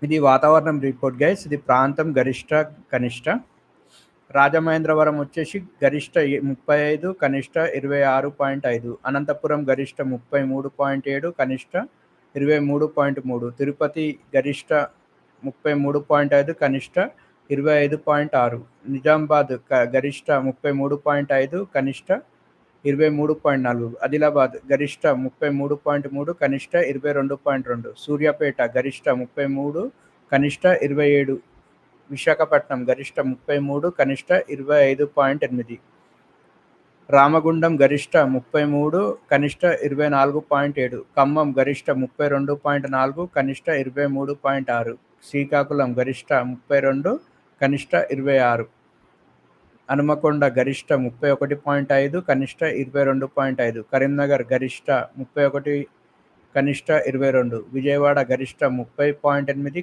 ఇది వాతావరణం report guys. ఇది ప్రాంతం గరిష్ట, కనిష్ట. రాజమహేంద్రవరం వచ్చేసి గరిష్ట 35, కనిష్ట 26.5. అనంతపురం గరిష్ట 33.7, కనిష్ట 23.3. తిరుపతి గరిష్ట 33.5, కనిష్ట 25.6. నిజామాబాద్ గరిష్ట 33.5, కనిష్ట 23.4. ఆదిలాబాద్ గరిష్ట 33.3, కనిష్ట 22.2. సూర్యాపేట గరిష్ట 33, కనిష్ట 27. విశాఖపట్నం గరిష్ట 33, కనిష్ట 25.8. రామగుండం గరిష్ట 33, కనిష్ట 24.7. ఖమ్మం గరిష్ట 32.4, కనిష్ట 23.6. శ్రీకాకుళం గరిష్ట 32, కనిష్ట 26. హనుమకొండ గరిష్ట 31.5, కనిష్ట 22.5. కరీంనగర్ గరిష్ట 31, కనిష్ట 22. విజయవాడ గరిష్ట 30.8,